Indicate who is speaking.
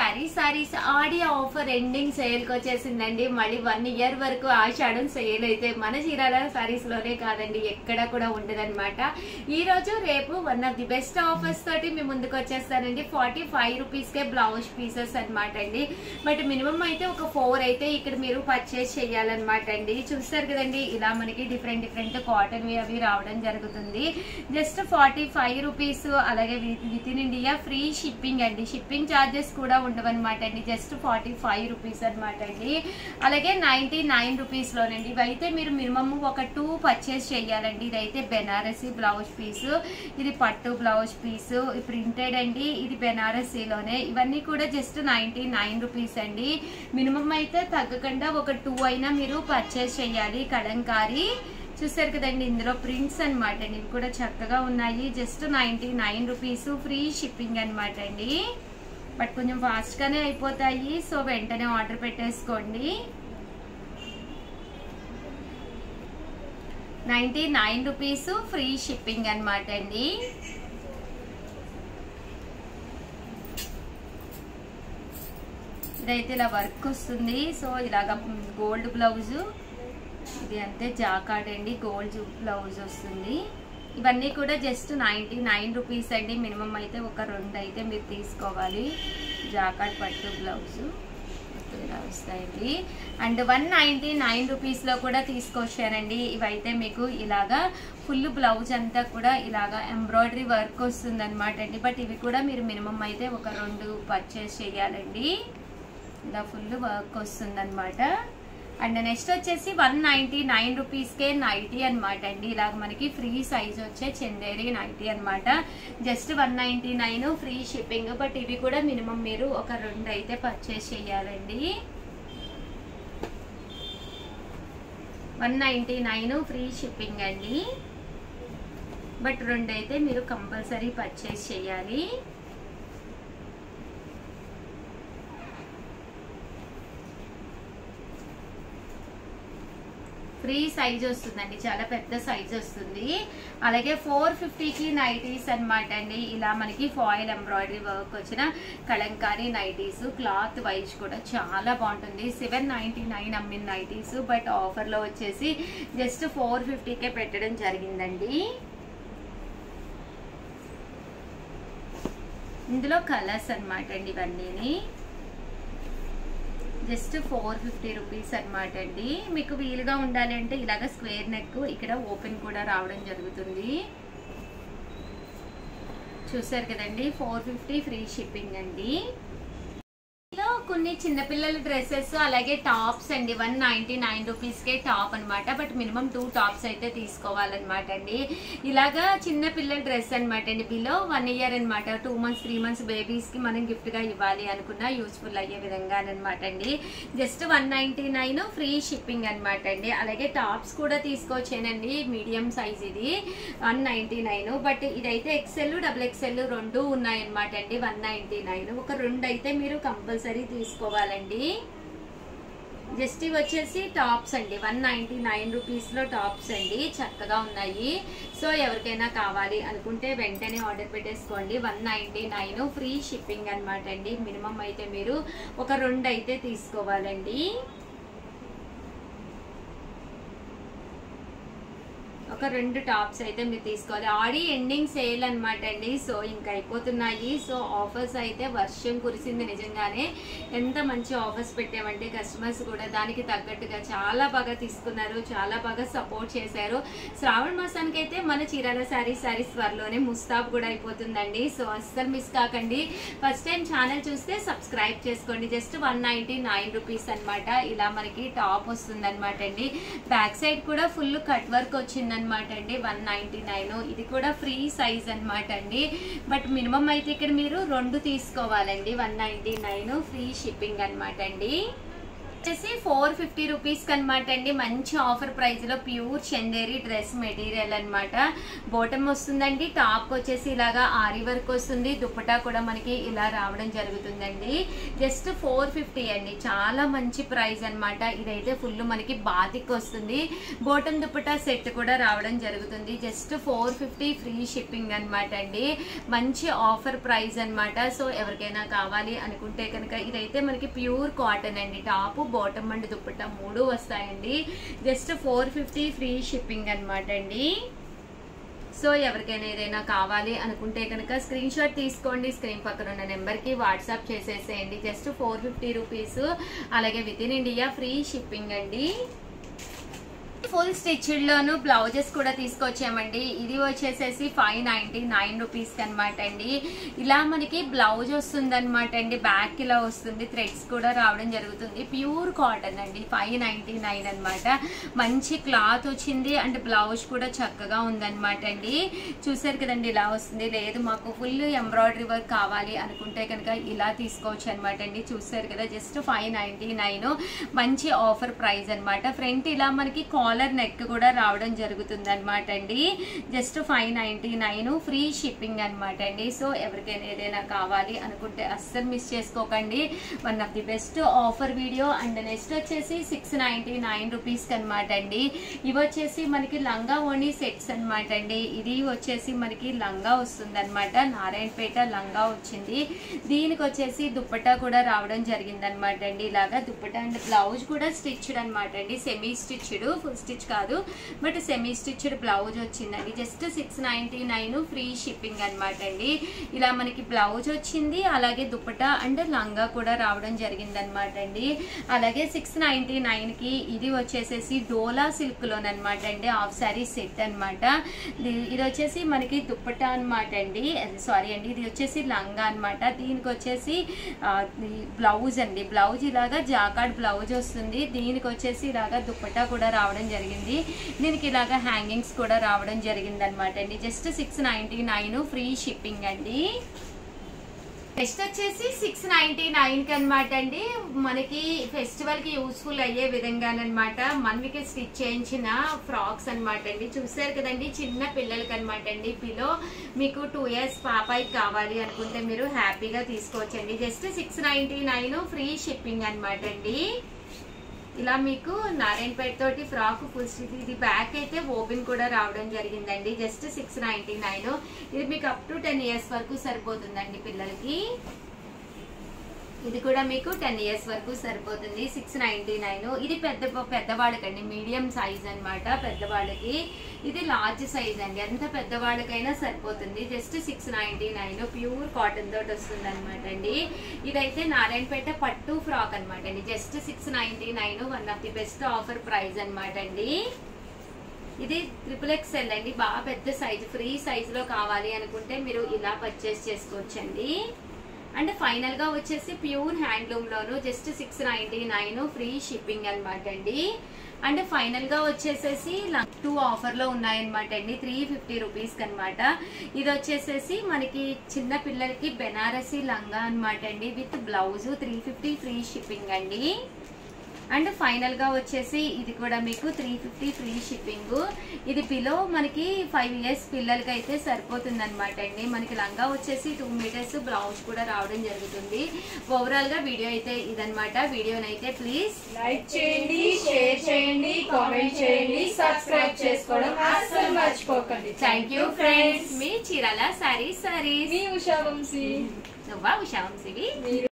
Speaker 1: సారీస్ ఆడి offer ending sale కి వచ్చేసిందండి. మళ్ళీ 1 ఇయర్ వరకు ఆషాఢం సేల్ అయితే మన చీరాల సారీస్ లోనే కాదండి, ఎక్కడ కూడా ఉండదన్నమాట. ఈ రోజు రేపు one of the best offers తోటి మీ ముందుకు వచ్చేస్తానండి. 45 రూపీస్ కే బ్లౌజ్ పీసెస్ అనమాట అండి. బట్ మినిమం అయితే ఒక 4 అయితే ఇక్కడ మీరు పర్చేస్ చేయాలన్నమాట అండి. చూస్తారు కదండి, ఇలా మనకి డిఫరెంట్ కాటన్ అవి రావడం జరుగుతుంది. Just 45 rupees. అలాగే within India free shipping అండి. షిప్పింగ్ ఛార్జెస్ కూడా ఉండవన్నమాట అండి. జస్ట్ 45 రూపీస్ అనమాట అండి. అలాగే 99 రూపీస్ లోనండి. ఇవైతే మీరు మినిమం ఒక 2 పర్చేస్ చేయాలండి. ఇదైతే బెనారసీ బ్లౌజ్ పీసు, ఇది పట్టు బ్లౌజ్ పీసు, ప్రింటెడ్ అండి. ఇది బెనారసీలోనే. ఇవన్నీ కూడా జస్ట్ 99 రూపీస్ అండి. మినిమం అయితే తగ్గకుండా ఒక 2 అయినా మీరు పర్చేస్ చేయాలి. కలంకారీ చూసారు కదండి, ఇందులో ప్రింట్స్ అనమాట అండి. ఇవి కూడా చక్కగా ఉన్నాయి. జస్ట్ 99 రూపీస్ ఫ్రీ షిప్పింగ్ అనమాట అండి. బట్ కొంచెం ఫాస్ట్ గానే అయిపోతాయి, సో వెంటనే ఆర్డర్ పెట్టేసుకోండి. 99 రూపీస్ ఫ్రీ షిప్పింగ్ అనమాట అండి. ఇదైతే ఇలా వర్క్ వస్తుంది. సో ఇలాగా గోల్డ్ బ్లౌజ్, ఇది అంతే జాకార్డ్ అండి, గోల్డ్ బ్లౌజ్ వస్తుంది. ఇవన్నీ కూడా జస్ట్ 99 రూపీస్ అండి. మినిమం అయితే ఒక 2 అయితే మీరు తీసుకోవాలి. జాకార్డ్ పట్టు బ్లౌజ్ ఇలా వస్తాయండి. అండ్ 199 రూపీస్ లో కూడా తీసుకొచ్చానండి. ఇవైతే మీకు ఇలాగా ఫుల్ బ్లౌజ్ అంతా కూడా ఇలాగా ఎంబ్రాయిడరీ వర్క్ వస్తుంది అనమాట అండి. బట్ ఇవి కూడా మీరు మినిమం అయితే ఒక 2 పర్చేస్ చేయాలండి. ఇలా ఫుల్ వర్క్ వస్తుంది అనమాట. అండ్ నెక్స్ట్ వచ్చేసి 199 రూపీస్ కే నైటీ అనమాట అండి. ఇలాగ మనకి ఫ్రీ సైజ్ వచ్చే చందేరి నైటీ అనమాట. Just 199 free shipping. బట్ ఇవి కూడా మినిమం మీరు ఒక 2 అయితే పర్చేస్ చేయాలండి. 199 ఫ్రీ షిప్పింగ్ అండి. బట్ 2 అయితే మీరు కంపల్సరీ పర్చేస్ చేయాలి. ఫ్రీ సైజ్ వస్తుందండి, చాలా పెద్ద సైజ్ వస్తుంది. అలాగే 450కి నైటీస్ అనమాట అండి. ఇలా మనకి ఫాయిల్ ఎంబ్రాయిడరీ వర్క్ వచ్చిన కలంకారీ నైటీస్. క్లాత్ వైజ్ కూడా చాలా బాగుంటుంది. 799 అమ్మిన నైటీస్, బట్ ఆఫర్లో వచ్చేసి జస్ట్ 450కే పెట్టడం జరిగిందండి. ఇందులో కలర్స్ అనమాట అండి ఇవన్నీ. జస్ట్ 450 రూపీస్ అనమాట అండి. మీకు వీలుగా ఉండాలి అంటే ఇలాగ స్క్వేర్ నెక్, ఇక్కడ ఓపెన్ కూడా రావడం జరుగుతుంది. చూసారు కదండి, 450 ఫ్రీ షిప్పింగ్ అండి. కొన్ని చిన్నపిల్లల డ్రెస్సెస్ అలాగే టాప్స్ అండి. 199 రూపీస్ కే టాప్ అనమాట. బట్ మినిమం 2 టాప్స్ అయితే తీసుకోవాలన్నమాట అండి. ఇలాగా చిన్నపిల్లల డ్రెస్ అనమాట అండి. బిలో 1 ఇయర్ అనమాట. 2 మంత్స్ 3 మంత్స్ బేబీస్ కి మనం గిఫ్ట్ గా ఇవ్వాలి అనుకున్నా యూస్ఫుల్ అయ్యే విధంగా అనమాట అండి. జస్ట్ 199 ఫ్రీ షిప్పింగ్ అనమాట అండి. అలాగే టాప్స్ కూడా తీసుకోవచ్చేనండి. మీడియం సైజ్ ఇది 199. బట్ ఇదైతే XL XXL 2 ఉన్నాయన్నమాట అండి. 199 ఒక 2 అయితే మీరు కంపల్సరీ తీసుకోవాలండి. జస్ట్ ఇవి వచ్చేసి టాప్స్ అండి. 199 రూపీస్ లో టాప్స్ అండి, చక్కగా ఉన్నాయి. సో ఎవరికైనా కావాలి అనుకుంటే వెంటనే ఆర్డర్ పెట్టేసుకోండి. 199 ఫ్రీ షిప్పింగ్ అనమాట అండి. మినిమం అయితే మీరు ఒక 2 అయితే తీసుకోవాలండి. ఒక 2 టాప్స్ అయితే మీరు తీసుకోవాలి. ఆడి ఎండింగ్ సేల్ అనమాట అండి. సో ఇంకా అయిపోతున్నాయి. సో ఆఫర్స్ అయితే వర్షం కురిసింది నిజంగానే. ఎంత మంచి ఆఫర్స్ పెట్టామంటే కస్టమర్స్ కూడా దానికి తగ్గట్టుగా చాలా బాగా తీసుకున్నారు, చాలా బాగా సపోర్ట్ చేశారు. శ్రావణ మాసానికి అయితే మన చీరాల సారీస్ త్వరలోనే ముస్తాబ్ కూడా అయిపోతుందండి. సో అస్సలు మిస్ కాకండి. ఫస్ట్ టైం ఛానల్ చూస్తే సబ్స్క్రైబ్ చేసుకోండి. జస్ట్ 199 రూపీస్ అనమాట. ఇలా మనకి టాప్ వస్తుంది అనమాట అండి. బ్యాక్ సైడ్ కూడా ఫుల్ కట్ వర్క్ వచ్చింది అనమాట అండి. 199. ఇది కూడా ఫ్రీ సైజ్ అనమాట అండి. బట్ మినిమం అయితే ఇక్కడ మీరు 2 తీసుకోవాలండి. 199 ఫ్రీ షిప్పింగ్ అనమాట అండి. వచ్చేసి 450 రూపీస్ కనమాట అండి. మంచి ఆఫర్ ప్రైస్ లో ప్యూర్ చందేరి డ్రెస్ మెటీరియల్ అన్నమాట. బాటమ్ వస్తుందండి, టాప్ వచ్చేసి ఇలాగా ఆరి వర్క్ వస్తుంది, దుపట్టా కూడా మనకి ఇలా రావడం జరుగుతుందండి. జస్ట్ 450 అండి, చాలా మంచి ప్రైస్ అన్నమాట. ఇదైతే ఫుల్ మనకి బాతిక్ వస్తుంది, బాటమ్ దుపట్టా సెట్ కూడా రావడం జరుగుతుంది. జస్ట్ 450 ఫ్రీ షిప్పింగ్ అన్నమాట అండి. మంచి ఆఫర్ ప్రైస్ అన్నమాట. సో ఎవరికైనా కావాలి అనుకుంటే కనుక ఇదైతే మనకి ప్యూర్ కాటన్ అండి. టాప్ బాటమ్ అండ్ దుపట్టా 3 వస్తాయండి. జస్ట్ 450 ఫ్రీ షిప్పింగ్ అన్నమాట అండి. సో ఎవరికైనా ఏదైనా కావాలి అనుకుంటే కనుక స్క్రీన్ షాట్ తీసుకోండి, స్క్రీన్ పక్కన ఉన్న నెంబర్కి వాట్సాప్ చేసేసేయండి. జస్ట్ 450 రూపీస్, అలాగే within India free shipping అండి. ఫుల్ స్టిచ్డ్ లోను బ్లౌజెస్ కూడా తీసుకొచ్చామండి. ఇది వచ్చేసేసి 599 రూపీస్ అనమాట అండి. ఇలా మనకి బ్లౌజ్ వస్తుంది అనమాట అండి. బ్యాక్ ఇలా వస్తుంది, థ్రెడ్స్ కూడా రావడం జరుగుతుంది. ప్యూర్ కాటన్ అండి, 599 అనమాట. మంచి క్లాత్ వచ్చింది అండ్ బ్లౌజ్ కూడా చక్కగా ఉందన్నమాట అండి. చూసారు కదండి, ఇలా వస్తుంది. లేదు మాకు ఫుల్ ఎంబ్రాయిడరీ వర్క్ కావాలి అనుకుంటే కనుక ఇలా తీసుకోవచ్చు అనమాట అండి. చూసారు కదా, జస్ట్ 599 మంచి ఆఫర్ ప్రైస్ అనమాట. ఫ్రంట్ ఇలా మనకి కాలర్ నెక్ కూడా రావడం జరుగుతుంది అనమాట అండి. జస్ట్ 599 ఫ్రీ షిప్పింగ్ అనమాట అండి. సో ఎవరికైనా ఏదైనా కావాలి అనుకుంటే అస్సలు మిస్ చేసుకోకండి. One of the best offer video. And next వచ్చేసి 699 రూపీస్ అనమాట అండి. ఇవి వచ్చేసి మనకి లంగా ఓణి సెట్స్ అనమాట అండి. ఇది వచ్చేసి మనకి లంగా వస్తుంది అనమాట, నారాయణపేట లంగా వచ్చింది. దీనికి వచ్చేసి దుప్పట్టా కూడా రావడం జరిగింది అనమాట అండి. ఇలాగా దుప్పట్టా అండ్ బ్లౌజ్ కూడా స్టిచ్డ్ అనమాట అండి. సెమీ స్టిచ్డ్, ఫుల్ స్టిచ్ కాదు, బట్ సెమీ స్టిచ్డ్ బ్లౌజ్ వచ్చిందండి. జస్ట్ 699 ఫ్రీ షిప్పింగ్ అనమాట అండి. ఇలా మనకి బ్లౌజ్ వచ్చింది, అలాగే దుపట్టా అండ్ లంగా కూడా రావడం జరిగింది అనమాట అండి. అలాగే 699 కి ఇది వచ్చేసేసి డోలా సిల్క్ లోనమాట అండి, హాఫ్ శారీ సెట్ అనమాట. ఇది వచ్చేసి మనకి దుపట్టా అనమాట అండి, సారీ అండి, ఇది వచ్చేసి లంగా అనమాట. దీనికి వచ్చేసి బ్లౌజ్ అండి, బ్లౌజ్ ఇలాగా జాకార్డ్ బ్లౌజ్ వస్తుంది. దీనికి వచ్చేసి ఇలాగా దుపట్టా కూడా రావడం జరిగింది. దీనికి ఇలాగా హ్యాంగింగ్స్ కూడా రావడం జరిగింది అనమాట అండి. జస్ట్ 699 ఫ్రీ షిప్పింగ్ అండి. నెక్స్ట్ వచ్చేసి 699 కి అనమాట అండి. మనకి ఫెస్టివల్ కి యూస్ఫుల్ అయ్యే విధంగానమాట మనకి స్టిచ్ చేయించిన ఫ్రాక్స్ అనమాట అండి. చూసారు కదండి, చిన్న పిల్లలకి అనమాట అండి. పిలో మీకు 2 years పాపాయికి కావాలి అనుకుంటే మీరు హ్యాపీగా తీసుకోవచ్చండి. జస్ట్ 699 ఫ్రీ షిప్పింగ్ అనమాట అండి. ఇలా మీకు నారాయణపేట తోటి ఫ్రాక్ ఫుల్ స్టిచ్, ఇది బ్యాక్ అయితే ఓపెన్ కూడా రావడం జరిగిందండి. జస్ట్ 699. ఇది మీకు అప్ టు 10 years వరకు సరిపోతుందండి పిల్లలకి. ఇది కూడా మీకు 10 years వరకు సరిపోతుంది. 699. ఇది పెద్దవాళ్ళకండి, మీడియం సైజ్ అనమాట పెద్దవాళ్ళకి. ఇది లార్జ్ సైజ్ అండి, ఎంత పెద్దవాళ్ళకైనా సరిపోతుంది. జస్ట్ 699 ప్యూర్ కాటన్ తోటి వస్తుంది అనమాట అండి. ఇదైతే నారాయణపేట పట్టు ఫ్రాక్ అనమాట అండి. Just 699 one of the best offer price అనమాట అండి. ఇది XXL అండి, బాగా పెద్ద సైజు, ఫ్రీ సైజ్ లో కావాలి అనుకుంటే మీరు ఇలా పర్చేస్ చేసుకోవచ్చండి. అండ్ ఫైనల్ గా వచ్చేసి ప్యూర్ హ్యాండ్లూమ్ లోను జస్ట్ 699 ఫ్రీ షిప్పింగ్ అనమాట అండి. అండ్ ఫైనల్ గా వచ్చేసేసి 2 ఆఫర్ లో ఉన్నాయన్నమాట అండి, 350 రూపీస్ అనమాట. ఇది వచ్చేసేసి మనకి చిన్న పిల్లలకి బెనారసీ లంగా అనమాట అండి, విత్ బ్లౌజ్ 350 ఫ్రీ షిప్పింగ్ అండి. అండ్ ఫైనల్ గా వచ్చేసి ఇది కూడా మీకు 350 ఫ్రీ షిప్పింగ్. ఇది బిలో మనకి 5 years పిల్లలకి అయితే సరిపోతుంది అనమాట అండి. మనకి లంగా వచ్చేసి 2 meters, బ్లౌజ్ కూడా రావడం జరుగుతుంది. ఓవరాల్ గా వీడియో అయితే ఇదనమాట. వీడియోనైతే ప్లీజ్
Speaker 2: లైక్ చేయండి, షేర్ చేయండి, కామెంట్ చేయండి, సబ్స్క్రైబ్ చేసుకోవడం అస్సలు మర్చిపోకండి.
Speaker 1: Thank you friends. మీ చీరాల సారీస్
Speaker 2: మీ ఉషా వంశీ.
Speaker 1: నువ్వా ఉషా వంశీవి?